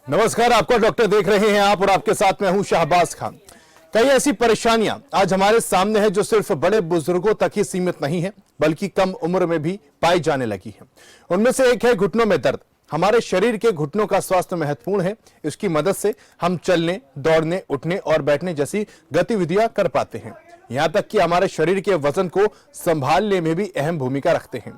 नमस्कार, आपका डॉक्टर देख रहे हैं आप और आपके साथ मैं हूं शाहबाज खान। कई ऐसी परेशानियां आज हमारे सामने है जो सिर्फ बड़े बुजुर्गों तक ही सीमित नहीं है बल्कि कम उम्र में भी पाई जाने लगी है। उनमें से एक है घुटनों में दर्द। हमारे शरीर के घुटनों का स्वास्थ्य महत्वपूर्ण है। इसकी मदद से हम चलने, दौड़ने, उठने और बैठने जैसी गतिविधियां कर पाते हैं। यहां तक कि हमारे शरीर के वजन को संभालने में भी अहम भूमिका रखते हैं।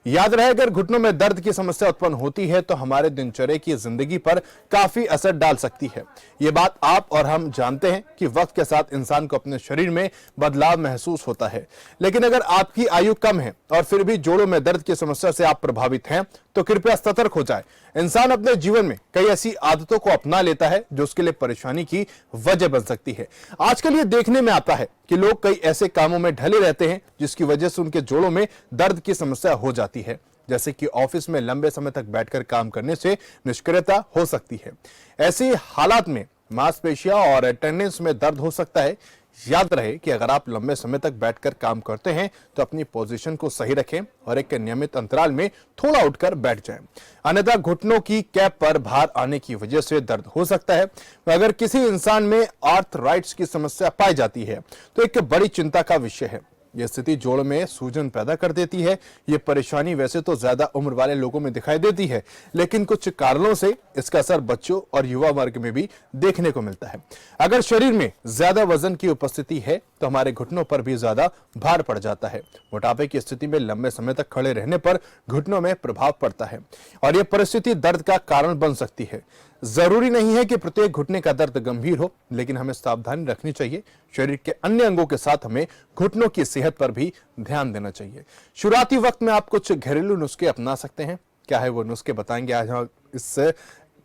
याद रहे, अगर घुटनों में दर्द की समस्या उत्पन्न होती है तो हमारे दिनचर्या की जिंदगी पर काफी असर डाल सकती है। ये बात आप और हम जानते हैं कि वक्त के साथ इंसान को अपने शरीर में बदलाव महसूस होता है। लेकिन अगर आपकी आयु कम है और फिर भी जोड़ों में दर्द की समस्या से आप प्रभावित हैं तो कृपया सतर्क हो जाए। इंसान अपने जीवन में कई ऐसी आदतों को अपना लेता है जो उसके लिए परेशानी की वजह बन सकती है। आजकल ये देखने में आता है कि लोग कई ऐसे कामों में ढले रहते हैं जिसकी वजह से उनके जोड़ों में दर्द की समस्या हो जाती है, जैसे कि ऑफिस में लंबे समय तक बैठकर काम करने से निष्क्रियता हो सकती है। ऐसी हालात में मांसपेशियां और अटेंडेंस में दर्द हो सकता है। याद रहे कि अगर आप लंबे समय तक बैठकर काम करते हैं तो अपनी पोजीशन को सही रखें और एक नियमित अंतराल में थोड़ा उठकर बैठ जाएं। अन्यथा घुटनों की कैप पर भार आने की वजह से दर्द हो सकता है। अगर किसी इंसान में आर्थराइटिस की समस्या पाई जाती है तो एक बड़ी चिंता का विषय है। यह स्थिति जोड़ में सूजन पैदा कर देती है। यह परेशानी वैसे तो ज्यादा उम्र वाले लोगों में दिखाई देती है, लेकिन कुछ कारणों से इसका असर बच्चों और युवा वर्ग में भी देखने को मिलता है। अगर शरीर में ज्यादा वजन की उपस्थिति है तो हमारे घुटनों पर भी ज्यादा भार पड़ जाता है। मोटापे की स्थिति में लंबे समय तक खड़े रहने पर घुटनों में प्रभाव पड़ता है और यह परिस्थिति दर्द का कारण बन सकती है। जरूरी नहीं है कि प्रत्येक घुटने का दर्द गंभीर हो, लेकिन हमें सावधानी रखनी चाहिए। शरीर के अन्य अंगों के साथ हमें घुटनों की सेहत पर भी ध्यान देना चाहिए। शुरुआती वक्त में आप कुछ घरेलू नुस्खे अपना सकते हैं। क्या है वो नुस्खे, बताएंगे आज हम इस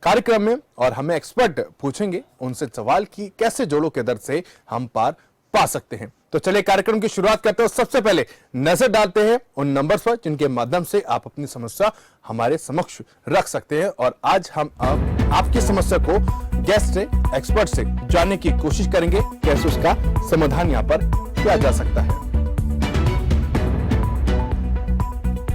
कार्यक्रम में, और हमें एक्सपर्ट पूछेंगे उनसे सवाल कि कैसे जोड़ों के दर्द से हम पार पा सकते हैं। तो चलिए कार्यक्रम की शुरुआत करते हैं। सबसे पहले नजर डालते हैं उन नंबर्स पर जिनके माध्यम से आप अपनी समस्या हमारे समक्ष रख सकते हैं। और आज हम आपकी समस्या को गेस्ट से, एक्सपर्ट से जानने की कोशिश करेंगे कैसे उसका समाधान यहां पर किया जा सकता है।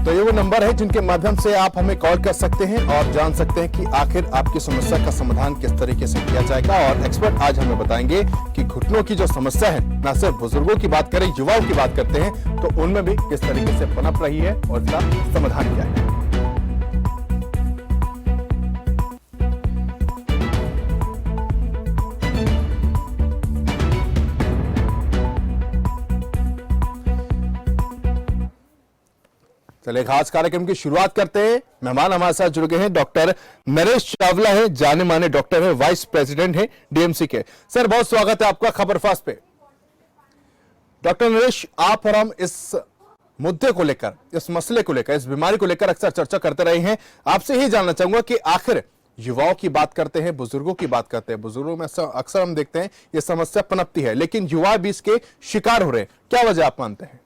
तो ये वो नंबर है जिनके माध्यम से आप हमें कॉल कर सकते हैं और जान सकते हैं कि आखिर आपकी समस्या का समाधान किस तरीके से किया जाएगा। और एक्सपर्ट आज हमें बताएंगे कि घुटनों की जो समस्या है, न सिर्फ बुजुर्गों की बात करें, युवाओं की बात करते हैं तो उनमें भी किस तरीके से पनप रही है और इसका समाधान क्या है। चलिए खास कार्यक्रम की शुरुआत करते हैं। मेहमान हमारे साथ जुड़ गए हैं, डॉक्टर नरेश चावला है, जाने माने डॉक्टर है, वाइस प्रेसिडेंट है डीएमसी के। सर बहुत स्वागत है आपका खबरफास्ट पे। डॉक्टर नरेश, आप और हम इस मुद्दे को लेकर, इस मसले को लेकर, इस बीमारी को लेकर अक्सर चर्चा करते रहे हैं। आपसे ही जानना चाहूंगा कि आखिर युवाओं की बात करते हैं, बुजुर्गों की बात करते हैं, बुजुर्गों में अक्सर हम देखते हैं ये समस्या पनपती है, लेकिन युवा भी इसके शिकार हो रहे हैं। क्या वजह आप मानते हैं?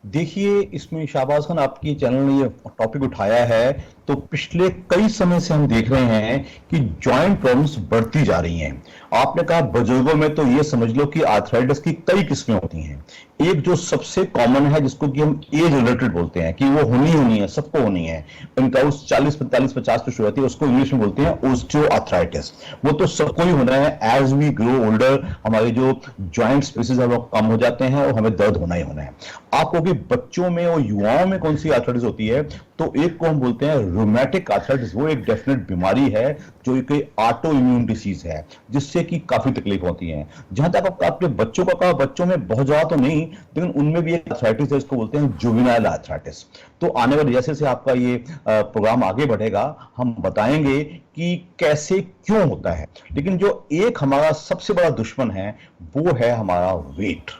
देखिए, इसमें शाहबाज खान आपकी चैनल ने ये टॉपिक उठाया है तो पिछले कई समय से हम देख रहे हैं कि जॉइंट प्रॉब्लम्स बढ़ती जा रही हैं। आपने कहा बुजुर्गों में, तो ये समझ लो कि आर्थराइटिस की कई किस्में होती हैं। एक जो सबसे कॉमन है जिसको कि हम एज रिलेटेड बोलते हैं कि वो होनी है, सबको होनी है, इनका उस 40, 45, 50 पे शुरू होती है, उसको इंग्लिश में बोलते हैं ऑस्टियोआर्थराइटिस। वो तो सबको ही होना है। एज वी ग्रो ओल्डर हमारे जो जॉइंट स्पेसेस है वो कम हो जाते हैं और हमें दर्द होना ही होना है। आपको कि बच्चों में और युवाओं में कौन सी आर्थराइटिस होती है, तो एक को हम बोलते हैं रूमेटिक आर्थराइटिस। वो एक डेफिनेट बीमारी है जो एक ऑटो इम्यून डिसीज है जिससे कि काफी तकलीफ होती है। जहां तक आपके बच्चों का कहा, बच्चों में बहुत ज्यादा तो नहीं, लेकिन उनमें भी एक आर्थराइटिस है, इसको बोलते हैं जुवेनाइल आर्थराइटिस। तो आने वाले जैसे से आपका ये प्रोग्राम आगे बढ़ेगा हम बताएंगे कि कैसे, क्यों होता है। लेकिन जो एक हमारा सबसे बड़ा दुश्मन है वो है हमारा वेट।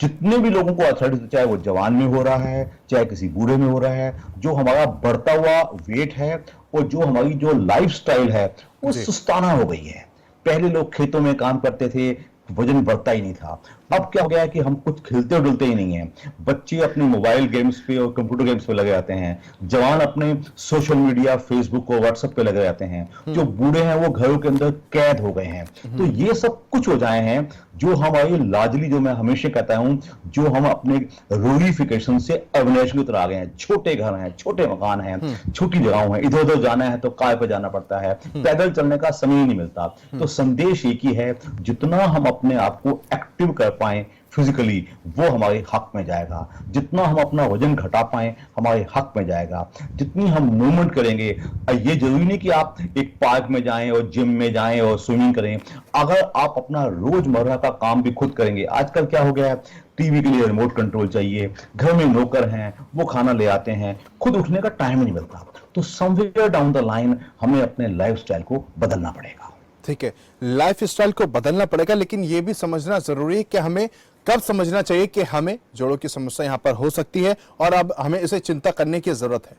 जितने भी लोगों को आर्थराइटिस, चाहे वो जवान में हो रहा है चाहे किसी बूढ़े में हो रहा है, जो हमारा बढ़ता हुआ वेट है और जो हमारी जो लाइफस्टाइल है वो सुस्ताना हो गई है। पहले लोग खेतों में काम करते थे, वजन बढ़ता ही नहीं था। अब क्या हो गया है कि हम कुछ खिलते डुलते ही नहीं हैं। बच्चे अपने मोबाइल गेम्स पे और कंप्यूटर गेम्स पे लगे रहते हैं, जवान अपने सोशल मीडिया फेसबुक और व्हाट्सएप पे लगे रहते हैं, जो बूढ़े हैं वो घरों के अंदर कैद हो गए हैं। तो ये सब कुछ वजहें हैं जो हमारी लार्जली, जो मैं हमेशा कहता हूं, जो हम अपने रोलिफिकेशन से अविनाश की तरह आ गए हैं। छोटे घर हैं, छोटे मकान हैं, छोटी जगहों हैं, इधर उधर जाना है तो कार पे जाना पड़ता है, पैदल चलने का समय ही नहीं मिलता। तो संदेश एक ही है, जितना हम अपने आप को एक्टिव कर पाए फिजिकली, वो हमारे हक में जाएगा। जितना हम अपना वजन घटा पाए हमारे हक में जाएगा। जितनी हम मूवमेंट करेंगे, ये जरूरी नहीं कि आप एक पार्क में जाएं और जिम में जाएं और स्विमिंग करें। अगर आप अपना रोजमर्रा का काम भी खुद करेंगे, आजकल क्या हो गया है, टीवी के लिए रिमोट कंट्रोल चाहिए, घर में नौकर हैं वो खाना ले आते हैं, खुद उठने का टाइम नहीं मिलता। तो समवेयर डाउन द लाइन हमें अपने लाइफस्टाइल को बदलना पड़ेगा। ठीक है, लाइफस्टाइल को बदलना पड़ेगा, लेकिन यह भी समझना जरूरी है कि हमें कब समझना चाहिए कि हमें जोड़ों की समस्या यहां पर हो सकती है और अब हमें इसे चिंता करने की जरूरत है।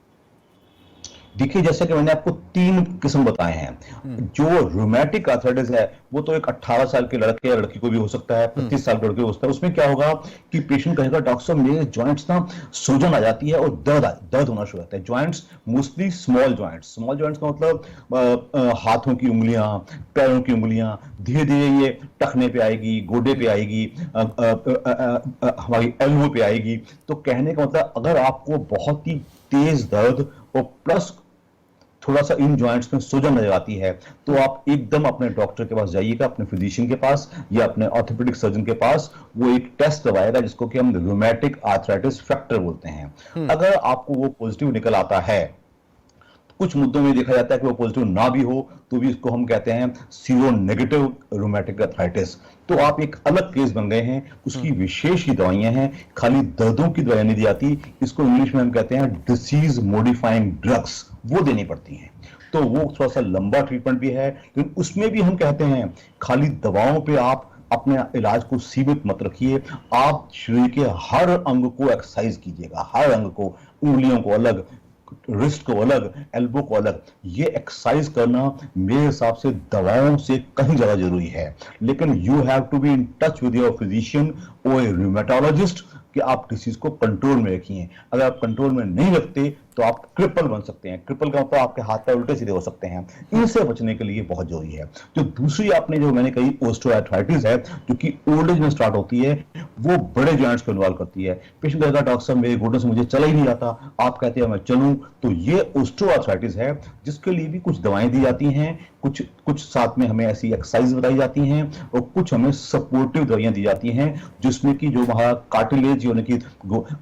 देखिए, जैसे कि मैंने आपको 3 किस्म बताए हैं। जो रूमेटिक आर्थराइटिस है वो तो एक 18 साल के लड़के या लड़की को भी हो सकता है, 25 साल के लड़के को हो सकता है। उसमें क्या होगा कि पेशेंट कहेगा, डॉक्टर साहब मेरे जॉइंट्स ना सूजन आ जाती है और दर्द होना शुरू होता है। जॉइंट्स मोस्टली स्मॉल जॉइंट्स का मतलब हाथों की उंगलियां, पैरों की उंगलियां, धीरे धीरे ये टखने पे आएगी, गोडे पे आएगी, हमारी एल्बो पे आएगी। तो कहने का मतलब, अगर आपको बहुत ही तेज दर्द और प्लस थोड़ा सा इन जॉइंट्स में सूजन नजर आती है, तो आप एकदम अपने डॉक्टर के पास जाइएगा, अपने फिजिशियन के पास या अपने ऑर्थोपेडिक सर्जन के पास। वो एक टेस्ट करवाएगा जिसको कि हम रूमेटिक आर्थराइटिस फैक्टर बोलते हैं। अगर आपको वो पॉजिटिव निकल आता है, कुछ मुद्दों में देखा जाता है कि वो पॉजिटिव ना भी हो तो भी इसको हम कहते हैं सीरो नेगेटिव रूमेटिक आर्थराइटिस। तो आप एक अलग केस बन गए हैं। उसकी विशेष ही दवाइयां हैं, खाली दर्दों की दवाइयां नहीं दी जाती, इसको इंग्लिश में हम कहते हैं डिसीज मॉडिफाइंग ड्रग्स, वो देनी पड़ती हैं। तो वो थोड़ा सा लंबा ट्रीटमेंट भी है, लेकिन उसमें भी हम कहते हैं खाली दवाओं पे आप अपने इलाज को सीमित मत रखिए। आप शरीर के हर अंग को एक्सरसाइज कीजिएगा, हर अंग को, उंगलियों को अलग, रिस्ट को अलग, एल्बो को अलग। ये एक्सरसाइज करना मेरे हिसाब से दवाओं से कहीं ज्यादा जरूरी है। लेकिन you have to be in touch with your physician और रूमेटोलॉजिस्ट कि आप डिसीज को कंट्रोल में रखिए। अगर आप कंट्रोल में नहीं रखते तो आप क्रिपल बन सकते हैं। क्रिपल का मतलब आपके हाथ पैर उल्टे सीधे हो सकते हैं। इनसे बचने के लिए बहुत जरूरी है। जो दूसरी आपने जो मैंने कही ओस्टियोआर्थराइटिस है, जो कि ओल्ड एज में स्टार्ट होती है, वो बड़े जॉइंट्स को इन्वॉल्व करती है। पेशेंट कहेगा, डॉक्टर साहब मेरे घुटनों से मुझे चला ही नहीं जाता, आप कहते हैं मैं चलूं। तो ये ओस्टियोआर्थराइटिस है, जिसके लिए भी कुछ दवाएं दी जाती हैं, कुछ साथ में हमें ऐसी एक्सरसाइज बताई जाती हैं और कुछ हमें सपोर्टिव दवाइयां दी जाती हैं, जिसमें कि जो हमारा कार्टिलेज यानी कि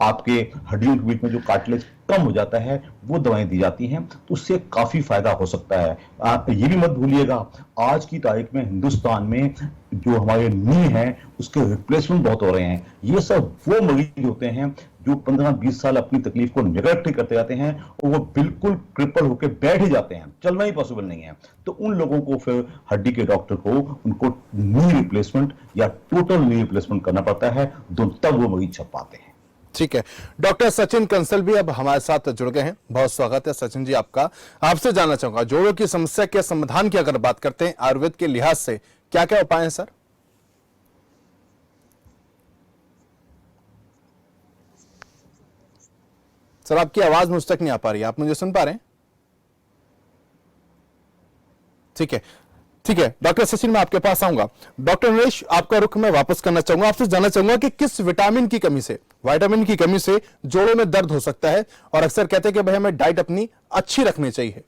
आपके हड्डियों के बीच में जो कार्टिलेज कम हो जाता है, वो दवाएं दी जाती हैं। तो उससे काफी फायदा हो सकता है। आप ये भी मत भूलिएगा, आज की तारीख में हिंदुस्तान में जो हमारे नी है उसके रिप्लेसमेंट बहुत हो रहे हैं। ये सब वो मरीज होते हैं जो 15-20 साल अपनी तकलीफ को निगलेक्ट करते जाते हैं और वो बिल्कुल क्रिपल होकर बैठ ही जाते हैं, चलना ही पॉसिबल नहीं है। तो उन लोगों को फिर हड्डी के डॉक्टर को उनको नी रिप्लेसमेंट या टोटल नी रिप्लेसमेंट करना पड़ता है, तब वो मरीज छप पाते हैं। ठीक है, डॉक्टर सचिन कंसल भी अब हमारे साथ जुड़ गए हैं। बहुत स्वागत है सचिन जी आपका। आपसे जानना चाहूंगा, जोड़ों की समस्या के समाधान की अगर बात करते हैं आयुर्वेद के लिहाज से, क्या क्या उपाय हैं सर? सर आपकी आवाज मुझ तक नहीं आ पा रही है, आप मुझे सुन पा रहे हैं? ठीक है, ठीक है डॉक्टर सचिन, मैं आपके पास आऊंगा। डॉक्टर नरेश, आपका रुख मैं वापस करना चाहूंगा। आपसे जानना चाहूंगा कि किस विटामिन की कमी से, विटामिन की कमी से जोड़ों में दर्द हो सकता है, और अक्सर कहते हैं कि भाई हमें डाइट अपनी अच्छी रखनी चाहिए।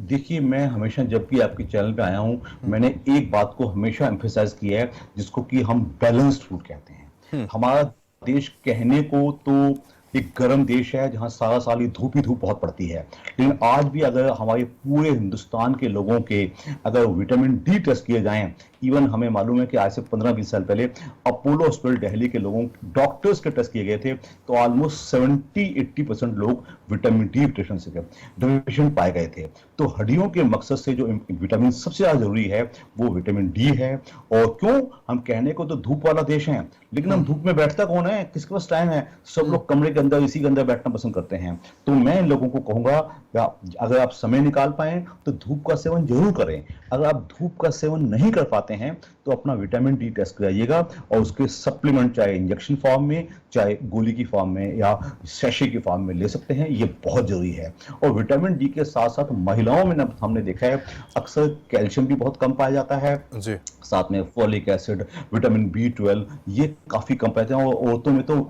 देखिए, मैं हमेशा जब भी आपके चैनल पे आया हूं, मैंने एक बात को हमेशा एम्फेसाइज किया है, जिसको कि हम बैलेंस्ड फूड कहते हैं। हमारा देश कहने को तो एक गर्म देश है जहां सारा साल ही धूप बहुत पड़ती है, लेकिन आज भी अगर हमारे पूरे हिंदुस्तान के लोगों के अगर विटामिन डी टेस्ट किए जाएं, इवन हमें मालूम है कि आज से 15-20 साल पहले अपोलो हॉस्पिटल दिल्ली के लोगों डॉक्टर्स के टेस्ट किए गए थे, तो ऑलमोस्ट 70-80% लोग विटामिन डी डेफिशिएंट पाए गए थे। तो हड्डियों के मकसद से जो विटामिन सबसे ज्यादा जरूरी है वो विटामिन डी है। और क्यों, हम कहने को तो धूप वाला देश है, लेकिन हम धूप में बैठता कौन है, किसके पास टाइम है? सब लोग कमरे के अंदर, इसी के अंदर बैठना पसंद करते हैं। तो मैं इन लोगों को कहूंगा, अगर आप समय निकाल पाए तो धूप का सेवन जरूर करें। अगर आप धूप का सेवन नहीं कर पाते आते हैं तो अपना विटामिन डी टेस्ट कराइएगा और उसके सप्लीमेंट चाहे इंजेक्शन फॉर्म में, चाहे गोली की फॉर्म में या सैशे की फॉर्म में ले सकते हैं। ये बहुत जरूरी है। और विटामिन डी के साथ साथ महिलाओं में हमने देखा है अक्सर कैल्शियम भी बहुत कम पाया जाता है जी। साथ में फोलिक एसिड, विटामिन B12 ये काफी कम पाए जाते हैं। और औरतों में तो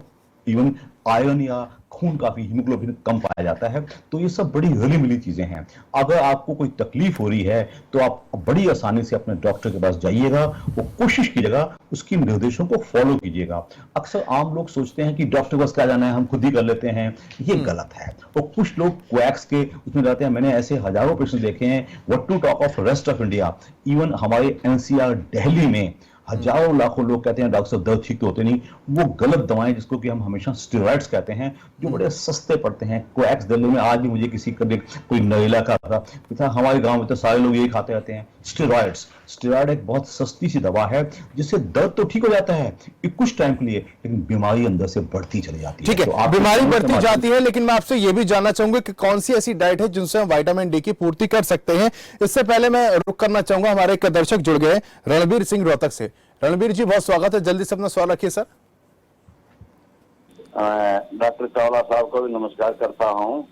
इवन आयरन या खून काफी हीमोग्लोबिन कम पाया जाता है। तो ये सब बड़ी रली मिली चीजें हैं। अगर आपको कोई तकलीफ हो रही है तो आप बड़ी आसानी से अपने डॉक्टर के पास जाइएगा, वो कोशिश कीजिएगा उसकी निर्देशों को फॉलो कीजिएगा। अक्सर आम लोग सोचते हैं कि डॉक्टर के पास क्या जाना है, हम खुद ही कर लेते हैं। ये गलत है। और कुछ लोग क्वैक्स के उसमें जाते हैं। मैंने ऐसे हजारों पेशेंट देखे हैं, what to talk of rest of India. Even हमारे NCR दिल्ली में हजारों लाखों लोग कहते हैं डॉक्टर साहब दर्द ठीक तो होते नहीं। वो गलत दवाएं जिसको कि हम हमेशा स्टेरॉइड्स कहते हैं, जो बड़े सस्ते पड़ते हैं। क्वैक्स दिल्ली में आज भी मुझे किसी का कोई नरेला का था, हमारे गांव में तो सारे लोग यही खाते रहते हैं स्टेरॉइड्स। स्टेरॉइड एक बहुत सस्ती सी दवा है जिससे दर्द तो ठीक हो जाता है कुछ टाइम के लिए, लेकिन बीमारी अंदर से बढ़ती चली जाती है। ठीक है, बीमारी बढ़ती जाती है, लेकिन मैं आपसे यह भी जानना चाहूंगा कि कौन सी ऐसी डाइट है जिनसे हम विटामिन डी की पूर्ति कर सकते हैं। इससे पहले मैं रुक करना चाहूंगा, हमारे एक दर्शक जुड़ गए रणबीर सिंह रोहतक से। रणबीर जी बहुत स्वागत है, जल्दी से अपना सवाल रखिए सर। डॉक्टर चावला साहब को भी नमस्कार करता हूं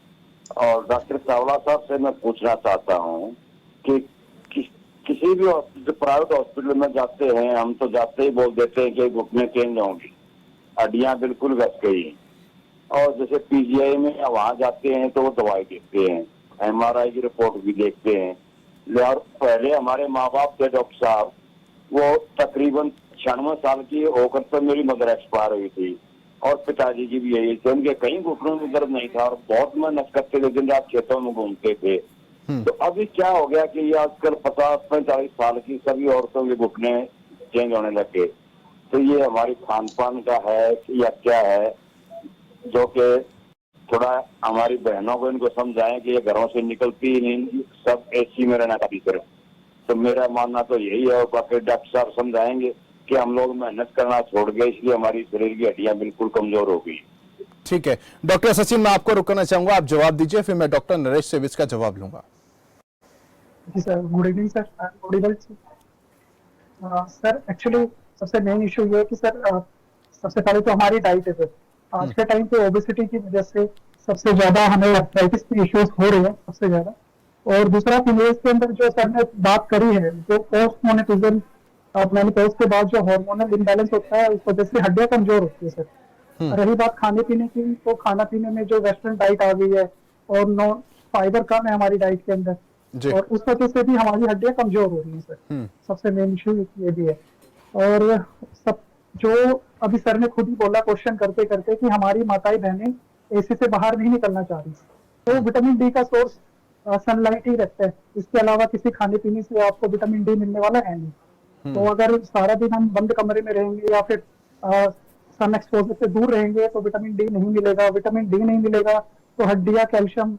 और डॉक्टर चावला साहब से मैं पूछना चाहता हूं कि किसी भी प्राइवेट हॉस्पिटल में जाते हैं, हम तो जाते ही बोल देते हैं कि घुटने चेंज होंगी, हड्डियां बिल्कुल घस गई। और जैसे PGI में वहां जाते हैं तो वो दवाई देखते हैं, MRI की रिपोर्ट भी देखते हैं। और पहले हमारे माँ बाप थे डॉक्टर साहब, वो तकरीबन 96 साल की होकर तो मेरी मदर एक्सपायर हुई थी और पिताजी की भी यही थे। उनके कहीं घुटनों में दर्द नहीं था और बहुत मेहनत करते थे, दिन रात खेतों में घूमते थे। तो अभी क्या हो गया कि ये आजकल 50-45 साल की सभी औरतों के घुटने चेंज होने लगे। तो ये हमारी खान पान का है या क्या है, जो कि थोड़ा हमारी बहनों को इनको समझाएं कि ये घरों से निकलती ही नहीं, सब AC में रहना काफी करें। तो मेरा मानना तो यही है। और बाकी डॉक्टर साहब समझाएंगे कि हम लोग मेहनत करना छोड़ गए, इसलिए हमारी शरीर की हड्डियां बिल्कुल कमजोर हो गई। ठीक है डॉक्टर सचिन, मैं आपको रुकना चाहूंगा, आप जवाब दीजिए, फिर मैं डॉक्टर नरेश से भी इसका जवाब लूंगा। जी sir, good evening sir. Sir actually सबसे मेन इशू ये है कि सर सबसे पहले तो हमारी डाइट है सर। आज के टाइम पे ओबेसिटी की वजह से सबसे ज्यादा हमें आर्थराइटिस की इश्यूज हो रही है सबसे ज्यादा। और दूसरा फीमेल्स के अंदर जो सर ने बात करी है, जो पोस्ट मोनेटिज्म मेनोपॉज के बाद जो हार्मोनल इम्बैलेंस होता है, उस वजह से हड्डियां कमजोर होती है सर। रही बात खाने पीने की, तो खाना पीने में जो वेस्टर्न डाइट आ गई है और नो फाइबर कम है हमारी डाइट के अंदर, और उस वजह से भी हमारी हड्डियां कमजोर हो रही है सर। सबसे मेन इशू ये भी है। और सब जो अभी सर ने खुद ही बोला क्वेश्चन करते करते कि हमारी माताएं बहनें AC से बाहर नहीं निकलना चाह रही, तो विटामिन डी का सोर्स सनलाइट ही रहता है। इसके अलावा किसी खाने पीने से आपको विटामिन डी मिलने वाला है नहीं। तो अगर सारा दिन हम बंद कमरे में रहेंगे या फिर सन एक्सपोजर से दूर रहेंगे तो विटामिन डी नहीं मिलेगा। विटामिन डी नहीं मिलेगा तो हड्डियां, कैल्शियम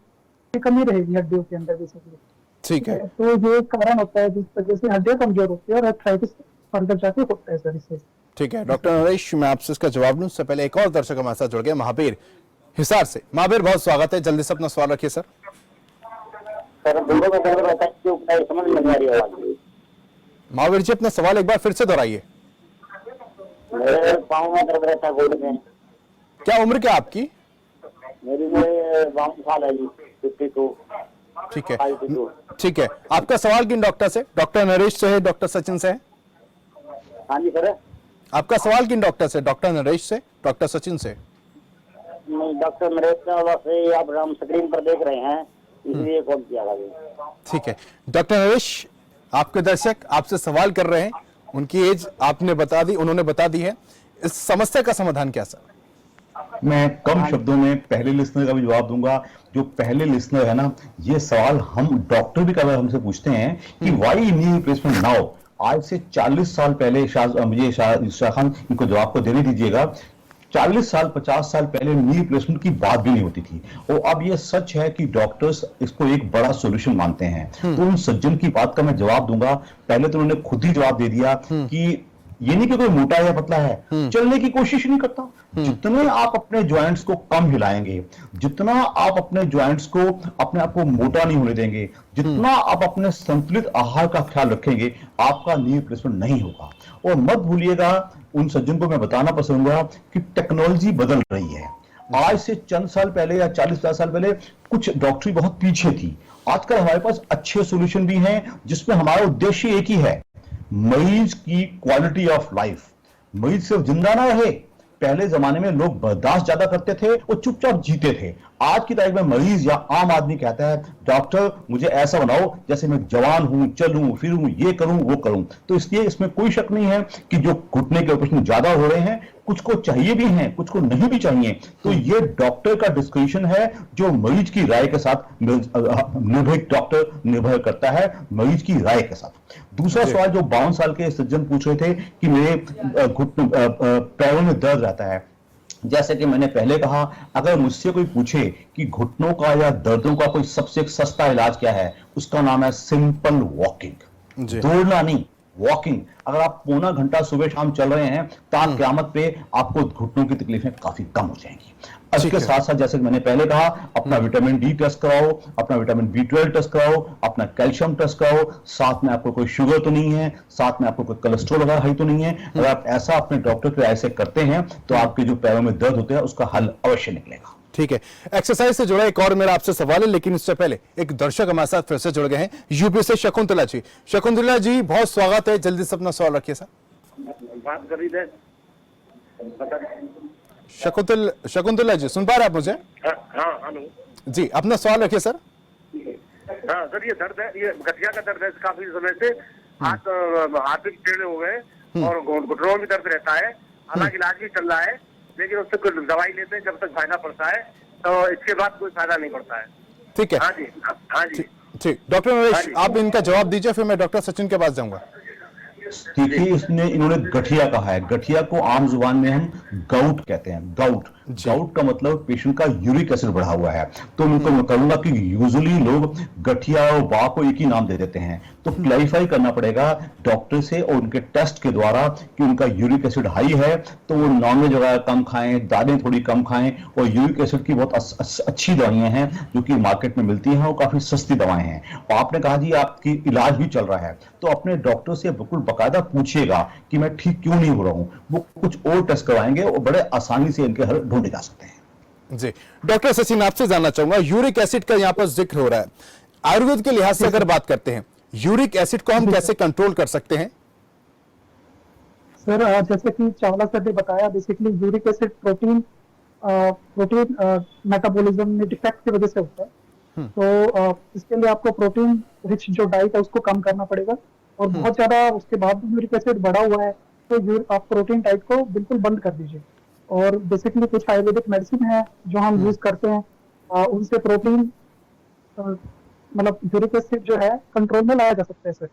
की कमी रहेगी हड्डियों के अंदर बेसिकली। ठीक है, तो ये कारण होता है जिस वजह से हड्डियां कमजोर होती है और आर्थराइटिस फर्दर जाके होता है सर इससे। ठीक है डॉक्टर नरेश, मैं आपसे इसका जवाब लूं उससे पहले एक और दर्शक हमारे साथ जुड़ गए महावीर हिसार से। महावीर बहुत स्वागत है, जल्दी से अपना सवाल रखिए सर। महावीर जी अपना सवाल एक बार फिर से दोहराइए। मेरे पाँव में दर्द रहता है, गोड़ में। क्या उम्र क्या आपकी? मेरी 52 साल है जी, 52। ठीक है, ठीक है। आपका सवाल किन डॉक्टर से? डॉक्टर नरेश से है, डॉक्टर सचिन से है? हाँ जी सर। आपका सवाल किन डॉक्टर से? डॉक्टर नरेश से, डॉक्टर सचिन से? नहीं, डॉक्टर नरेश से आप हम स्क्रीन पर देख रहे हैं, इसलिए कॉल किया था। ठीक है डॉक्टर नरेश, आपके दर्शक आपसे सवाल कर रहे हैं, उनकी एज आपने बता दी, उन्होंने बता दी है। इस समस्या का समाधान क्या सर? मैं कम शब्दों में पहले लिसनर का भी जवाब दूंगा। जो पहले लिसनर है ना, ये सवाल हम डॉक्टर भी कभी हमसे पूछते हैं कि व्हाई नी रिप्लेसमेंट नाउ। आज से 40 साल पहले मुझे शाह खान इनको जवाब को देने दीजिएगा। 40 साल 50 साल पहले नी रिप्लेसमेंट की बात भी नहीं होती थी। और अब ये सच है कि डॉक्टर्स इसको एक बड़ा सॉल्यूशन मानते हैं। तो उन सज्जन की बात का मैं जवाब दूंगा। पहले तो उन्होंने खुद ही जवाब दे दिया कि ये नहीं कि कोई मोटा है या पतला है, चलने की कोशिश नहीं करता। जितने आप अपने जॉइंट्स को कम हिलाएंगे, जितना आप अपने जॉइंट्स को, अपने आप को मोटा नहीं होने देंगे, जितना आप अपने संतुलित आहार का ख्याल रखेंगे, आपका नी रिप्लेसमेंट नहीं होगा। और मत भूलिएगा, उन सज्जन को मैं बताना पसंद करूंगा कि टेक्नोलॉजी बदल रही है। आज से चंद साल पहले या 40-50 साल पहले कुछ डॉक्टरी बहुत पीछे थी। आजकल हमारे पास अच्छे सॉल्यूशन भी हैं, जिसमें हमारा उद्देश्य एक ही है, मरीज की क्वालिटी ऑफ लाइफ। मरीज सिर्फ जिंदा ना रहे। पहले जमाने में लोग बर्दाश्त ज्यादा करते थे और चुपचाप जीते थे। आज की तारीख में मरीज या आम आदमी कहता है, डॉक्टर मुझे ऐसा बनाओ जैसे मैं जवान हूं, चलूं फिरूं, ये करूं वो करूं। तो इसलिए इसमें कोई शक नहीं है कि जो घुटने के ऑपरेशन ज्यादा हो रहे हैं, कुछ को चाहिए भी हैं, कुछ को नहीं भी चाहिए। तो ये डॉक्टर का डिस्क्रिप्शन है, जो मरीज की राय के साथ निर्भर करता है, मरीज की राय के साथ। दूसरा सवाल जो 52 साल के सज्जन पूछ रहे थे कि मेरे पैरों में दर्द रहता है। जैसे कि मैंने पहले कहा, अगर मुझसे कोई पूछे कि घुटनों का या दर्दों का कोई सबसे सस्ता इलाज क्या है, उसका नाम है सिंपल वॉकिंग। दौड़ना नहीं, वॉकिंग। अगर आप पौना घंटा सुबह शाम चल रहे हैं, तो क़यामत पे आपको घुटनों की तकलीफें काफी कम हो जाएंगी। इसके साथ साथ जैसे मैंने पहले कहा, अपना विटामिन डी टेस्ट कराओ, अपना विटामिन B12 टेस्ट कराओ, अपना कैल्शियम टेस्ट कराओ। साथ में आपको कोई शुगर तो नहीं है, साथ में आपको कोई कोलेस्ट्रॉल वगैरह हाई तो नहीं है। अगर आप ऐसा अपने डॉक्टर की राय से करते हैं, तो आपके जो पैरों में दर्द होते हैं उसका हल अवश्य निकलेगा। ठीक है, एक्सरसाइज से जुड़ा एक और मेरा आपसे सवाल है, लेकिन इससे पहले एक दर्शक हमारे साथ फिर से जुड़ गए हैं, यूपी से शकुंतला जी। शकुंतला जी, बहुत स्वागत है, जल्दी से अपना सवाल रखिए सर। बात कर रही थे। शकुंतला जी, सुन पा रहे आप मुझे? हाँ, हेलो जी, अपना सवाल रखिए सर। हाँ सर, ये दर्द है, ये गठिया का दर्द है काफी समय से। हाथ भी टेढ़े हो गए और घुटनों में दर्द रहता है। हालांकि इलाज भी चल रहा है, लेकिन उससे कोई दवाई लेते हैं, जब तक फायदा पड़ता है, तो इसके बाद कोई फायदा नहीं पड़ता है। ठीक है, हाँ जी, हाँ जी, ठीक। डॉक्टर नरेश, आप इनका जवाब दीजिए, फिर मैं डॉक्टर सचिन के पास जाऊंगा। देखिए, इन्होंने गठिया कहा है। गठिया को आम जुबान में हम गाउट कहते हैं। गाउट का मतलब पेशेंट का यूरिक एसिड बढ़ा हुआ है। तो उनको मैं कहूंगा कि यूजुअली लोग गठिया और बा को एक ही नाम दे देते हैं। तो क्लैरिफाई करना पड़ेगा डॉक्टर से और उनके टेस्ट के द्वारा कि उनका यूरिक एसिड हाई है, तो वो नॉनवेज वगैरह कम खाएं, दालें थोड़ी कम खाएं। और यूरिक एसिड की बहुत अच्छी दवाइयां हैं जो कि मार्केट में मिलती हैं और काफी सस्ती दवाएं हैं। और आपने कहा जी आपकी इलाज भी चल रहा है, तो अपने डॉक्टर से बिल्कुल बाकायदा पूछिएगा कि मैं ठीक क्यों नहीं हो रहा हूं। वो कुछ और टेस्ट करवाएंगे और बड़े आसानी से इनके हल ढूंढे जा सकते हैं। जी, डॉक्टर सचिन, आपसे जानना चाहूंगा, यूरिक एसिड का यहाँ पर जिक्र हो रहा है, आयुर्वेद के लिहाज से अगर बात करते हैं, यूरिक एसिड को हम कैसे कंट्रोल कर सकते हैं? सर, जैसे कि चावला सर ने बताया, basically uric acid protein metabolism में डिफेक्ट की वजह से होता है। तो इसके लिए आपको प्रोटीन रिच जो डाइट है उसको कम करना पड़ेगा। और बहुत ज्यादा उसके बाद भी यूरिक एसिड बढ़ा हुआ है, तो आप प्रोटीन डाइट को बिल्कुल बंद कर दीजिए। और बेसिकली कुछ आयुर्वेदिक मेडिसिन है जो हम यूज करते हैं, उनसे प्रोटीन मतलब यूरिक एसिड जो है कंट्रोल में लाया जा सकता है सर।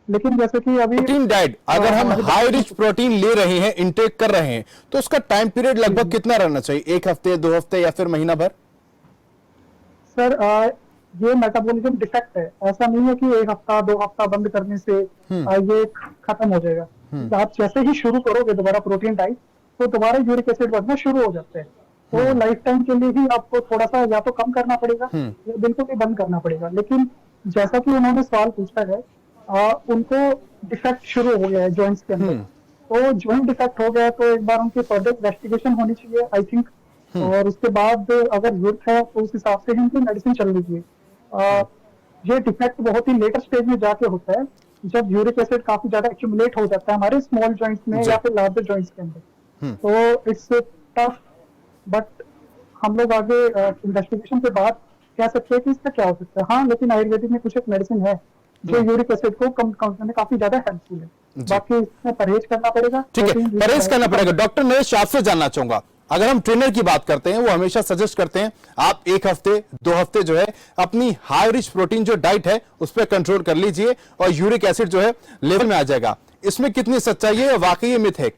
लेकिन जैसे कि अभी प्रोटीन डाइट, अगर हम हाई रिच प्रोटीन ले रहे हैं, इंटेक कर रहे हैं, तो उसका टाइम पीरियड लगभग कितना रहना चाहिए? 1 हफ्ते, 2 हफ्ते या फिर महीना भर? सर, ये मेटाबॉलिज्म डिफेक्ट है। ऐसा नहीं है कि 1 हफ्ता 2 हफ्ता बंद करने से ये खत्म हो जाएगा। आप जैसे ही शुरू करोगे दोबारा प्रोटीन डाइट, तो दोबारा यूरिक एसिड बढ़ना शुरू हो जाता है। तो लाइफ टाइम के लिए ही आपको थोड़ा सा या तो कम करना पड़ेगा या बिल्कुल ही बंद करना पड़ेगा। लेकिन जैसा कि उन्होंने सवाल पूछा है, उनको डिफेक्ट शुरू हो गया है जॉइंट्स के अंदर। तो जॉइंट डिफेक्ट हो गया तो एक बार उनकी फर्दर इन्वेस्टिगेशन होनी चाहिए, आई थिंक। और उसके बाद अगर जरूरत है तो उस हिसाब से उनकी मेडिसिन चल रही है। ये डिफेक्ट बहुत ही लेटर स्टेज में जाके होता है, जब यूरिक एसिड काफी ज्यादा एक्यूमुलेट हो जाता है हमारे स्मॉल जॉइंट्स में या फिर लार्जर जॉइंट्स के अंदर। तो इट्स टफ, बट हम लोग आगे इन्वेस्टिगेशन के बाद कह सकते हैं कि इसका क्या हो सकता है। हाँ, लेकिन आयुर्वेदिक में कुछ एक मेडिसिन है जो यूरिक एसिड को कम करने में काफी ज्यादा हेल्पफुल है। बाकी इसमें परहेज करना पड़ेगा। ठीक है, परहेज करना पड़ेगा। डॉक्टर नरेश, आपसे जानना चाहूंगा, अगर हम ट्रेनर की बात करते हैं, वो हमेशा सजेस्ट करते हैं आप 1 हफ्ते 2 हफ्ते जो है अपनी हाई रिच प्रोटीन जो डाइट है उस पर कंट्रोल कर लीजिए और यूरिक एसिड जो है लेवल में आ जाएगा। इसमें कितनी सच्चाई है, वाकई ये मिथ है?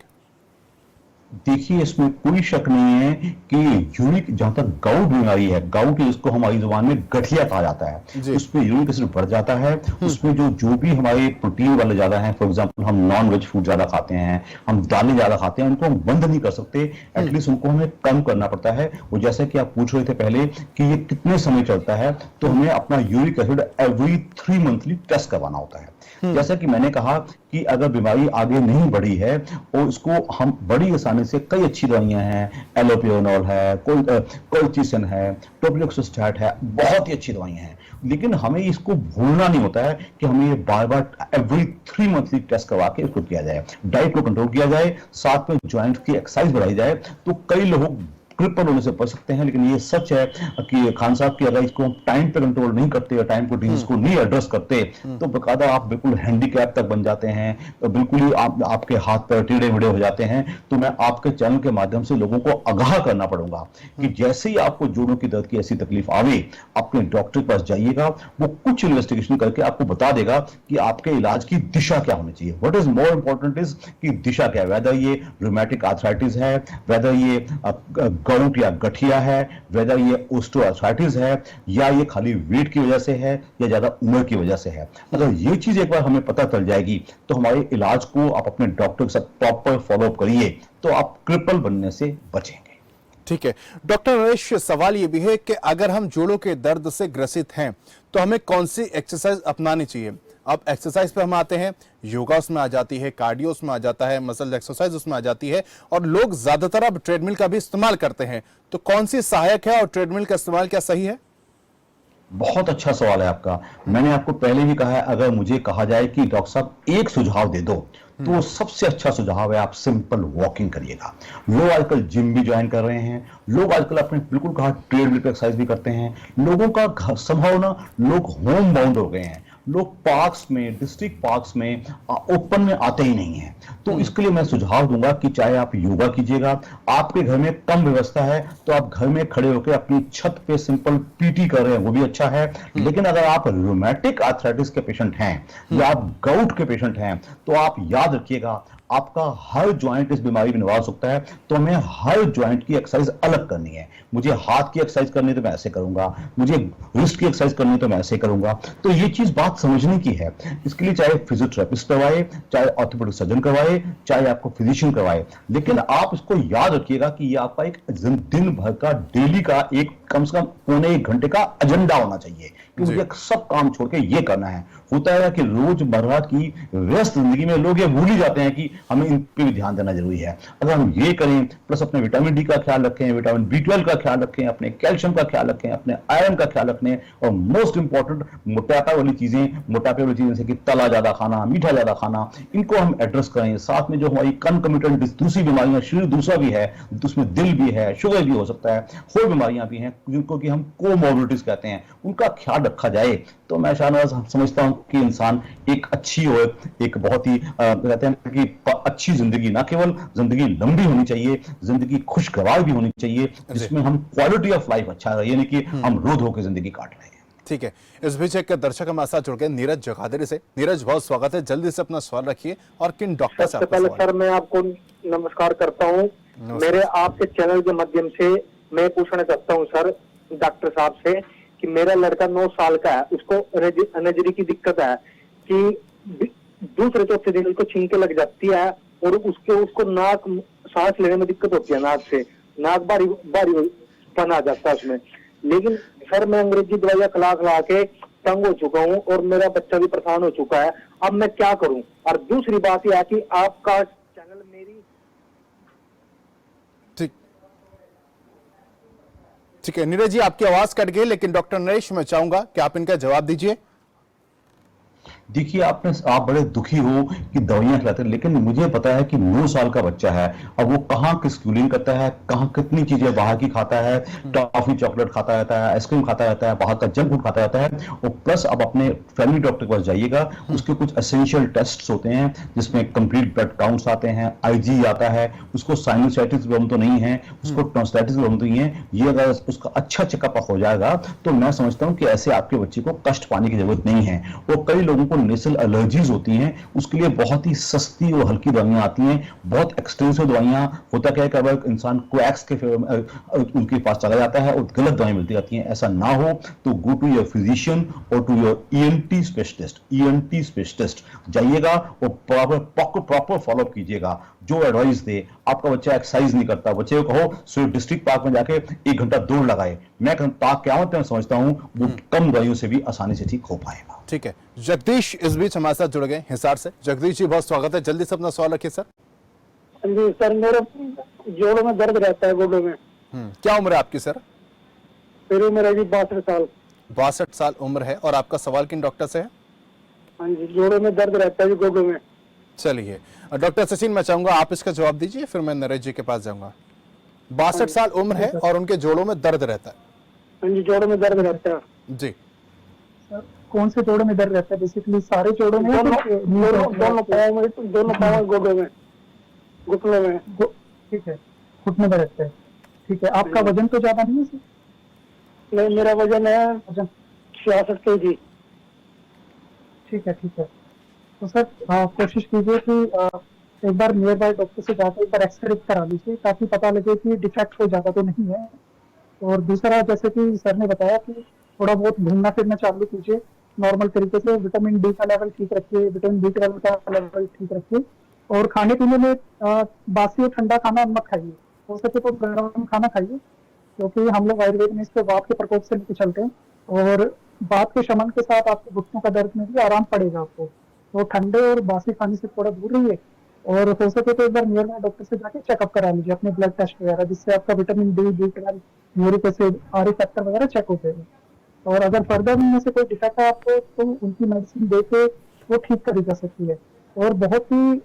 देखिए, इसमें कोई शक नहीं है कि यूरिक, जहां तक गाउट बीमारी है, गाउट जिसको हमारी जुबान में गठिया कहा जाता है, उसमें यूरिक एसिड बढ़ जाता है। उसमें जो भी हमारे प्रोटीन वाले ज्यादा हैं, फॉर एग्जांपल हम नॉन वेज फूड ज्यादा खाते हैं, हम दालें ज्यादा खाते हैं, उनको हम बंद नहीं कर सकते, एटलीस्ट उनको हमें कम करना पड़ता है। वो जैसे कि आप पूछ रहे थे पहले कि ये कितने समय चलता है, तो हमें अपना uric acid every 3 monthly test करवाना होता है। जैसा कि मैंने कहा कि अगर बीमारी आगे नहीं बढ़ी है और इसको हम बड़ी आसानी से, कई अच्छी दवाइयां हैं, एलोपियोनॉल है, कोल्चिसिन है, टोप्लोक्सोस्टैट है, बहुत ही अच्छी दवाइयां हैं, लेकिन हमें इसको भूलना नहीं होता है कि हमें ये बार बार एवरी 3 मंथली टेस्ट करवा के इसको किया जाए, डाइट को कंट्रोल किया जाए, साथ में ज्वाइंट की एक्सरसाइज बढ़ाई जाए, तो कई लोग क्रिपल होने से बच सकते हैं। लेकिन ये सच है कि खान साहब की अगर इसको टाइम पे कंट्रोल नहीं करते या टाइम को डिजीज को नहीं एड्रेस करते तो बकायदा आप बिल्कुल हैंडीकैप तक बन जाते हैं, तो बिल्कुल ही आपके हाथ पैर टेढ़े मेढ़े हो जाते हैं। तो मैं आपके चैनल के माध्यम से लोगों को आगाह करना पड़ूंगा कि जैसे ही आपको जोड़ों की दर्द की ऐसी तकलीफ आवे, अपने डॉक्टर के पास जाइएगा, वो कुछ इन्वेस्टिगेशन करके आपको बता देगा कि आपके इलाज की दिशा क्या होनी चाहिए। What is more important is कि दिशा क्या है, वेदर ये रूमेटिक आर्थराइटिस है, वेदर ये गाउट या गठिया है, वेदर ये ओस्टियोआर्थराइटिस है, या ये खाली वेट की वजह से है या ज्यादा उम्र की वजह से है। अगर ये चीज एक बार हमें पता चल जाएगी तो हमारे इलाज को आप अपने डॉक्टर के साथ प्रॉपर फॉलोअप करिए तो आप क्रिपल बनने से बचेंगे। ठीक है डॉक्टर नरेश, सवाल ये भी है कि अगर हम जोड़ों के दर्द से ग्रसित हैं तो हमें कौन सी एक्सरसाइज अपनानी चाहिए? अब एक्सरसाइज पे हम आते हैं, योगा उसमें आ जाती है, कार्डियो उसमें आ जाता है, मसल एक्सरसाइज उसमें आ जाती है, और लोग ज्यादातर अब ट्रेडमिल का भी इस्तेमाल करते हैं, तो कौन सी सहायक है और ट्रेडमिल का इस्तेमाल क्या सही है? बहुत अच्छा सवाल है आपका। मैंने आपको पहले भी कहा है, अगर मुझे कहा जाए कि डॉक्टर साहब एक सुझाव दे दो, तो सबसे अच्छा सुझाव है आप सिंपल वॉकिंग करिएगा। लोग आजकल जिम भी ज्वाइन कर रहे हैं, लोग आजकल अपने बिल्कुल कहा ट्रेडमिल पे एक्सरसाइज भी करते हैं, लोगों का संभावना, लोग होम बाउंड हो गए हैं, लोग पार्क्स में, डिस्ट्रिक्ट पार्क्स में ओपन में आते ही नहीं है। तो इसके लिए मैं सुझाव दूंगा कि चाहे आप योगा कीजिएगा, आपके घर में कम व्यवस्था है तो आप घर में खड़े होकर अपनी छत पे सिंपल पीटी कर रहे हैं, वो भी अच्छा है। लेकिन अगर आप रूमेटिक आर्थराइटिस के पेशेंट हैं या आप गाउट के पेशेंट हैं तो आप याद रखिएगा, आपका हर ज्वाइंट इस बीमारी में निवार सकता है, तो हमें हर ज्वाइंट की एक्सरसाइज अलग करनी है। मुझे हाथ की एक्सरसाइज करनी है तो मैं ऐसे करूंगा, मुझे रिस्ट की एक्सरसाइज करनी है तो मैं ऐसे करूंगा। तो ये चीज बात समझने की है। इसके लिए चाहे फिजियोथेरेपिस्ट करवाए, चाहे ऑर्थोपेडिक सर्जन करवाए, चाहे आपको फिजिशियन करवाए, लेकिन आप इसको याद रखिएगा कि ये आपका एक दिन भर का, डेली का, एक कम से कम पौने 1 घंटे का एजेंडा होना चाहिए कि मुझे सब काम छोड़ के ये करना है। होता है कि रोजमर्रा की व्यस्त जिंदगी में लोग ये भूल ही जाते हैं कि हमें इन पे भी ध्यान देना जरूरी है। अगर हम ये करें, प्लस अपने विटामिन डी का ख्याल रखें, विटामिन B12 का ख्याल रखें, अपने कैल्शियम का ख्याल रखें, अपने आयरन का ख्याल रखें, और मोस्ट इंपॉर्टेंट मोटापा वाली चीजें जैसे कि तला ज्यादा खाना, मीठा ज्यादा खाना, इनको हम एड्रेस करें। साथ में जो हमारी कंकमिटेंट दूसरी बीमारियां, शरीर दूसरा भी है, उसमें दिल भी है, शुगर भी हो सकता है, और बीमारियां भी हैं जिनको कि हम कोमोर्बिडिटीज कहते हैं, उनका ख्याल रखा जाए तो मैं शायद समझता हूं कि इंसान एक अच्छी और एक बहुत ही कहते हैं कि अच्छी जिंदगी, ना केवल जिंदगी लंबी होनी चाहिए, जिंदगी खुशगवार भी होनी चाहिए, जिसमें हम क्वालिटी ऑफ लाइफ अच्छा रहे, यानी कि हम रो धो के जिंदगी काट रहे हैं। ठीक है, इस बीच एक दर्शक हमारे साथ जुड़ गए नीरज जगाधरी से। नीरज, बहुत स्वागत है, जल्दी से अपना सवाल रखिए और किन डॉक्टर से सबसे पहले सर मैं आपको नमस्कार करता हूं। मेरे आपके चैनल के माध्यम से मैं पूछना चाहता हूं सर डॉक्टर साहब से कि मेरा लड़का 9 साल का है, उसको एनर्जी की दिक्कत है कि दूसरे चौथे दिन उसको छींके लग जाती है और उसको नाक, सांस लेने में दिक्कत होती है, नाक से नाक भारी पन आ जाता है उसमें। लेकिन सर मैं अंग्रेजी दवाइयां खिला के तंग हो चुका हूँ और मेरा बच्चा भी परेशान हो चुका है, अब मैं क्या करूं? और दूसरी बात यह है कि आपका चैनल मेरी ठीक है नीरज जी, आपकी आवाज कट गई, लेकिन डॉक्टर नरेश मैं चाहूंगा कि आप इनका जवाब दीजिए। देखिए, आप बड़े दुखी हो कि दवाइयां खिलाते हैं, लेकिन मुझे पता है कि 9 साल का बच्चा है, अब वो कहाँ की स्कूलिंग करता है, कहाँ कितनी चीजें बाहर की खाता है, टॉफी चॉकलेट खाता रहता है, आइसक्रीम खाता रहता है, बाहर का जंक फूड खाता रहता है। और प्लस अब अपने फैमिली डॉक्टर के पास जाइएगा, उसके कुछ एसेंशियल टेस्ट होते हैं जिसमें कंप्लीट ब्लड काउंट्स आते हैं, IG आता है, उसको साइनोसाइटिस भी हम तो नहीं है, उसको टॉन्सिलाइटिस भी हम तो नहीं है। ये अगर उसका अच्छा चेकअप हो जाएगा तो मैं समझता हूँ कि ऐसे आपके बच्चे को कष्ट पाने की जरूरत नहीं है। और कई लोगों को नेसल एलर्जीज होती हैं उसके लिए बहुत ही सस्ती और हल्की दवाइयां आती हैं, बहुत एक्सपेंसिव दवाइयां। होता क्या है कि अगर इंसान क्वैक्स के उनके पास चला जाता है और गलत दवाएं मिलती जाती हैं, ऐसा ना हो तो गो टू योर फिजिशियन और टू योर ईएनटी स्पेशलिस्ट जाइएगा और प्रॉपर फॉलोअप कीजिएगा, जो एडवाइस दे। आपका बच्चा एक्सरसाइज नहीं करता, बच्चे को कहो सिर्फ डिस्ट्रिक्ट पार्क में जाके 1 घंटा दौड़ लगाए, मैं क्या समझता हूं वो कम दवाइयों से भी आसानी से ठीक हो पाएगा। ठीक है, जगदीश इस बीच हमारे साथ जुड़ गए हिसार से। जगदीश जी बहुत स्वागत है, जल्दी से अपना सवाल रखिए सर। जी सर, मेरे जोड़ों में दर्द रहता है, गोडों में। क्या उम्र है आपकी सर? मेरी उम्र है जी 62 साल। 62 साल उम्र है, और आपका सवाल किन डॉक्टर से है? हाँ जी, जोड़ों में दर्द रहता है जी, गोडों में। चलिए डॉक्टर सचिन, मैं चाहूंगा आप इसका जवाब दीजिए, फिर मैं नरेश जी के पास जाऊंगा। 62 साल उम्र है और उनके जोड़ों में दर्द रहता है। हाँ जी, जोड़ों में दर्द रहता है जी। सर कौन से जोड़ों में दर्द रहता है? बेसिकली सारे जोड़ों में, दोनों पाँव में, दोनों पाँव गोडों में, घुटनों में। ठीक है, घुटने में रहता है। ठीक है, आपका वजन तो ज्यादा नहीं है सर? नहीं, मेरा वजन है वजन 66 kg। ठीक है, ठीक है। तो सर कोशिश कीजिए कि एक बार नियर बाय डॉक्टर से जाकर एक बार एक्सरे करा लीजिए, ताकि पता लगे कि डिफेक्ट कोई ज्यादा तो नहीं है। और दूसरा, जैसे कि सर ने बताया कि थोड़ा बहुत घूमना फिरना चालू कीजिए नॉर्मल तरीके से, विटामिन डी का लेवल ठीक रखिए, विटामिन B12 का लेवल ठीक रखिए, और खाने पीने में बासी और ठंडा खाना मत खाइए, हो सके तो गर्म खाना खाइए, क्योंकि हम लोग आयुर्वेद में इसको वात के प्रकोप से लेकर चलते हैं, और वात के शमन के साथ आपके घुटनों का दर्द में भी आराम पड़ेगा आपको। तो ठंडे और बासी खाने से थोड़ा दूर रहिए, और हो सके तो एक बार नियर बाय डॉक्टर से जाके चेकअप करा लीजिए अपने ब्लड टेस्ट वगैरह, जिससे आपका vitamin D, B12, uric acid, R factor वगैरह चेक हो जाएगा। और अगर फर्दर उनमें से कोई डिफेक्ट है आपको, तो उनकी मेडिसिन देके वो ठीक करी जा सकती है। और बहुत ही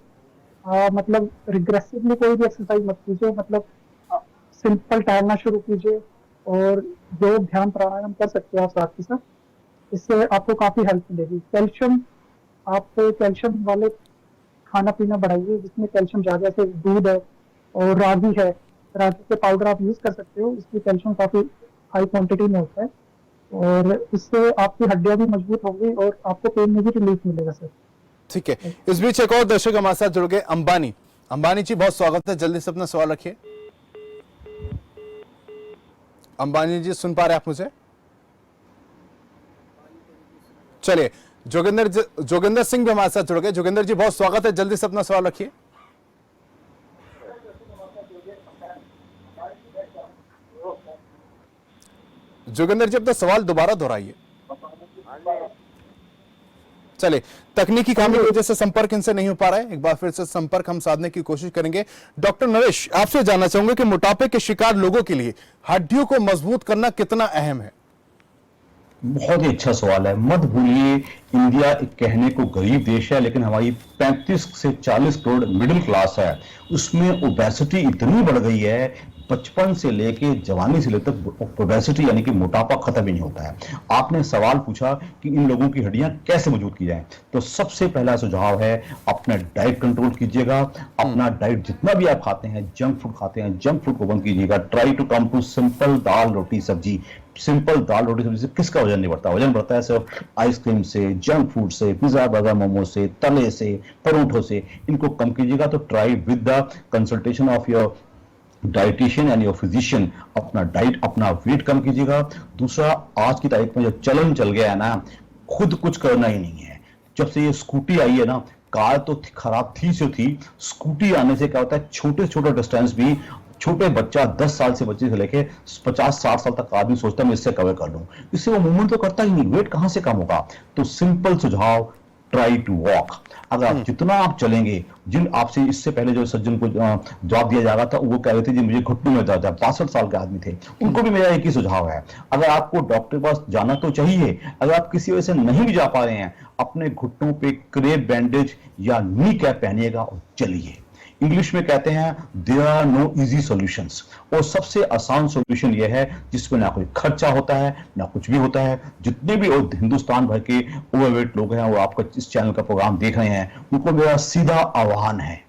मतलब रिग्रेसिवली कोई भी एक्सरसाइज मत कीजिए, मतलब सिंपल टहलना शुरू कीजिए, और योग, ध्यान, प्राणायाम कर सकते हो आप साथ के साथ, इससे आपको काफी हेल्प मिलेगी। कैल्शियम, आप कैल्शियम वाले खाना पीना बढ़ाइए, जिसमें कैल्शियम ज्यादा, से दूध है और रागी है, रागी के पाउडर आप यूज कर सकते हो, इसमें कैल्शियम काफी हाई क्वांटिटी में होता है, और इससे आपकी हड्डियां भी मजबूत होंगी और आपको पेन में भी रिलीफ मिलेगा सर। ठीक है, इस बीच एक और दर्शक हमारे साथ जुड़ गए, अंबानी। अंबानी जी बहुत स्वागत है, जल्दी से अपना सवाल रखिए। अंबानी जी सुन पा रहे आप मुझे? चलिए, जोगिंदर सिंह भी हमारे साथ जुड़ गए। जोगिंदर जी बहुत स्वागत है, जल्दी से अपना सवाल रखिए। जोगिंदर जी अपना सवाल दोबारा दोहराइए। चलिए, तकनीकी खामी की वजह से संपर्क इनसे नहीं हो पा रहा है, एक बार फिर से संपर्क हम साधने की कोशिश करेंगे। डॉक्टर नरेश, आपसे जानना चाहूंगा कि मोटापे के शिकार लोगों के लिए हड्डियों को मजबूत करना कितना अहम है? बहुत ही अच्छा सवाल है। मत भूलिए, इंडिया एक कहने को गरीब देश है, लेकिन हमारी 35 से 40 करोड़ मिडिल क्लास है, उसमें ओबेसिटी इतनी बढ़ गई है, बचपन से लेके जवानी से लेकर तक ओबेसिटी यानी कि मोटापा खत्म ही नहीं होता है। आपने सवाल पूछा कि इन लोगों की हड्डियां कैसे मजबूत की जाएं, तो सबसे पहला सुझाव है अपना डाइट कंट्रोल कीजिएगा। अपना डाइट जितना भी आप खाते हैं, जंक फूड खाते हैं, जंक फूड को बंद कीजिएगा। Try to come to simple dal roti sabzi. Simple dal roti सब्जी से किसका वजन नहीं बढ़ता? वजन बढ़ता है सिर्फ आइसक्रीम से, जंक फूड से, पिज्जा बर्गर मोमो से, तले से, परोठों से। इनको कम कीजिएगा। तो try with the consultation of your dietitian and your physician अपना डाइट, अपना वेट कम कीजिएगा। दूसरा, आज की तारीख में जो चलन चल गया है ना, खुद कुछ करना ही नहीं है। जब से ये स्कूटी आई है ना, कार तो खराब थी से थी, स्कूटी आने से क्या होता है, छोटे छोटे डिस्टेंस भी छोटे बच्चा 10 साल से बच्चे से लेके 50-60 साल तक आदमी सोचता है मैं इससे कवर कर लूं, इससे वो मूवमेंट तो करता ही नहीं, वेट कहां से कम होगा? तो सिंपल सुझाव, ट्राई टू वॉक। अगर आप जितना आप चलेंगे, जिन आपसे इससे पहले जो सज्जन को जवाब दिया जा रहा था, वो कह रहे थे जी मुझे घुटनों में दर्द है, 62 साल के आदमी थे, उनको भी मेरा एक ही सुझाव है, अगर आपको डॉक्टर के पास जाना तो चाहिए, अगर आप किसी वजह से नहीं भी जा पा रहे हैं, अपने घुटनों पे क्रेप बैंडेज या नी कैप पहनिएगा और चलिए। इंग्लिश में कहते हैं there are no easy solutions, और सबसे आसान सॉल्यूशन यह है जिसमें ना कोई खर्चा होता है ना कुछ भी होता है। जितने भी और हिंदुस्तान भर के ओवरवेट लोग हैं वो आपका इस चैनल का प्रोग्राम देख रहे हैं, उनको मेरा सीधा आह्वान है,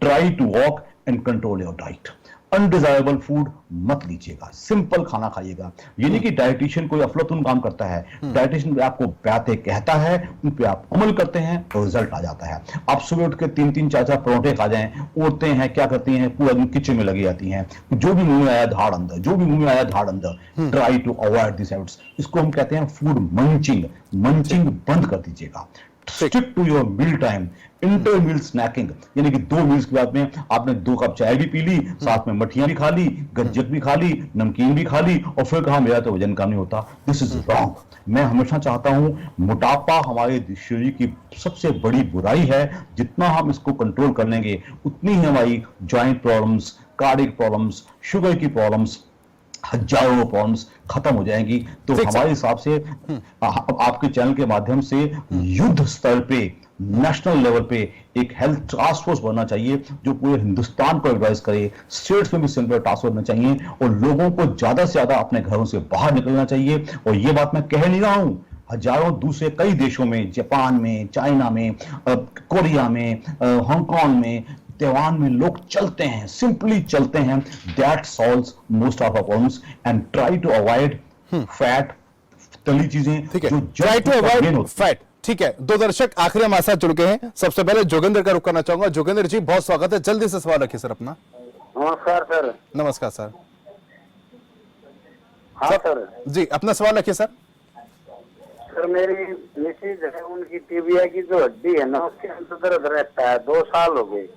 try to walk and control your diet. Undesirable food मत लीजिएगा, सिंपल खाना खाइएगा। ये नहीं कि डाइटिशियन कोई अफलातून काम करता है, डाइटिशियन आपको बातें कहता है, उन पे आप अमल करते हैं और रिजल्ट आ जाता है। आप सुबह उठ के 3-3 4-4 परोठे खा जाएं, उड़ते हैं, क्या करती हैं, पूरा दिन किचन में लगी जाती हैं, जो भी मुंह में आया धाड़ अंदर, जो भी मुंह में आया धाड़ अंदर। Try to avoid this habits. इसको हम कहते हैं फूड मंचिंग। मंचिंग बंद कर दीजिएगा। Stick to your meal time. Inter meal snacking, यानी कि 2 मील्स के बाद में आपने 2 कप चाय भी पी ली, साथ में मठियां भी खा ली, गज्जक भी खा ली, नमकीन भी खा ली, और फिर कहा मेरा तो वजन कम नहीं होता। This is wrong. मैं हमेशा चाहता हूं, मोटापा हमारे शरीर की सबसे बड़ी बुराई है। जितना हम इसको कंट्रोल कर लेंगे उतनी ही हमारी joint problems, cardiac problems, sugar की प्रॉब्लम्स, हजारों प्रॉब्लम्स खत्म हो जाएंगी। तो हमारे हिसाब से आपके चैनल के माध्यम से युद्ध स्तर पे, नेशनल लेवल पे एक हेल्थ टास्क फोर्स बनना चाहिए, जो पूरे हिंदुस्तान को एडवाइस करे। स्टेट्स में भी सिमिलर टास्क फोर्स बनना चाहिए, और लोगों को ज्यादा से ज्यादा अपने घरों से बाहर निकलना चाहिए। और ये बात मैं कह नहीं रहा हूं, हजारों दूसरे कई देशों में, जापान में, चाइना में, कोरिया में, हांगकांग में, ताइवान में लोग चलते हैं, सिंपली चलते हैं। That solves most of our problems. And try to avoid fat, तली चीजें। ठीक है, ट्राई टू अवॉइड फैट। ठीक है, 2 दर्शक आखिरी हमारे साथ जुड़ गए हैं। सबसे पहले जोगेंद्र का रुख करना चाहूंगा। जोगेंद्र जी, बहुत स्वागत है। जल्दी से सवाल रखिए सर अपना। नमस्कार सर। नमस्कार सर। हाँ सर जी, अपना सवाल रखिए सर। सर, मेरी मिसेज है, उनकी टिबिया की जो हड्डी है ना, उसके अंदर दर्द रहता है, 2 साल हो गए।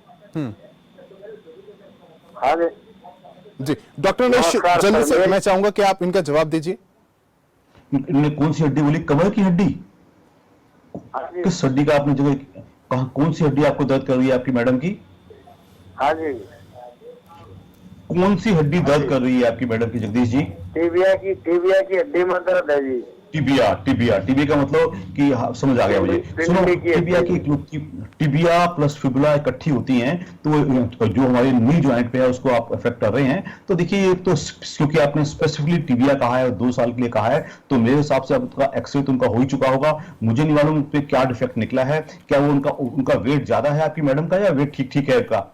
हाँ जी, डॉक्टर ने नमस्कार जल्दी सर, से, मैं चाहूंगा कि आप इनका जवाब दीजिए। इनने कौन सी हड्डी बोली? कमर की हड्डी? किस हड्डी का आपने जगह कहा? कौन सी हड्डी आपको दर्द कर रही है आपकी मैडम की? हाँ जी, कौन सी हड्डी दर्द कर रही है आपकी मैडम की जगदीश जी? टिबिया की हड्डी में दर्द है जी। टिबिया। टिबिया का मतलब कि समझ आ गया मुझे। सुनो, टिबिया प्लस फिबुला इकट्ठी होती हैं, तो जो हमारे नी जॉइंट पे है उसको आप अफेक्ट कर रहे हैं। तो देखिए, ये तो क्योंकि आपने स्पेसिफिकली टिबिया कहा है और 2 साल के लिए कहा है, तो मेरे हिसाब से अब एक्सरे तो उनका हो ही चुका होगा। मुझे नहीं मालूम उस पर क्या डिफेक्ट निकला है। क्या वो उनका वेट ज्यादा है आपकी मैडम का, या वेट ठीक ठीक है उनका?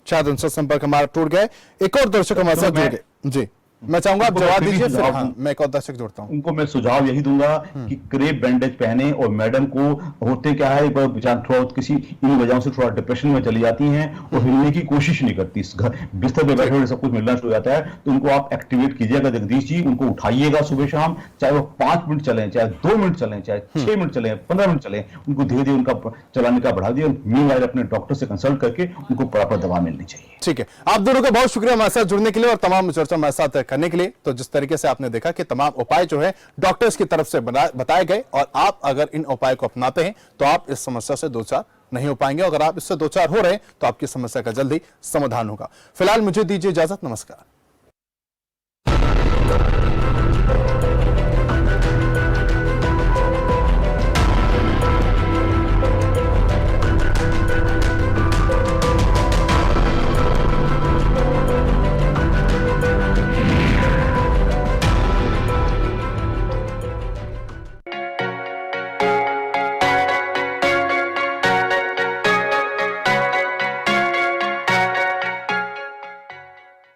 शायद उनसे संपर्क हमारा टूट गए। एक और दर्शक हमारे साथ जुड़ गए। जी, मैं चाहूंगा आप जवाब दीजिए, फिर हाँ, मैं एक और दर्शक जोड़ता हूं। उनको मैं सुझाव यही दूंगा कि क्रेप बैंडेज पहने। और मैडम को होते क्या है, थोड़ा किसी इन वजहों से थोड़ा डिप्रेशन में चली जाती हैं और हिलने की कोशिश नहीं करती। घर बिस्तर पे बैठे हुए सब कुछ मिलना शुरू हो जाता है। तो उनको आप एक्टिवेट कीजिएगा जगदीश जी, उनको उठाइएगा सुबह शाम, चाहे वो 5 मिनट चलें, चाहे 2 मिनट चलें, चाहे 6 मिनट चलें, 15 मिनट चलें, उनको धीरे धीरे उनका चलाने का बढ़ा दिए। मीनवाइल अपने डॉक्टर से कंसल्ट करके उनको प्रॉपर दवा मिलनी चाहिए। ठीक है, आप दोनों का बहुत शुक्रिया हमारे साथ जुड़ने के लिए और तमाम चर्चा हमारे साथ करने के लिए। तो जिस तरीके से आपने देखा कि तमाम उपाय जो है डॉक्टर्स की तरफ से बताए गए, और आप अगर इन उपाय को अपनाते हैं तो आप इस समस्या से 2-4 नहीं हो पाएंगे। अगर आप इससे 2-4 हो रहे हैं तो आपकी समस्या का जल्दी समाधान होगा। फिलहाल मुझे दीजिए इजाजत। नमस्कार।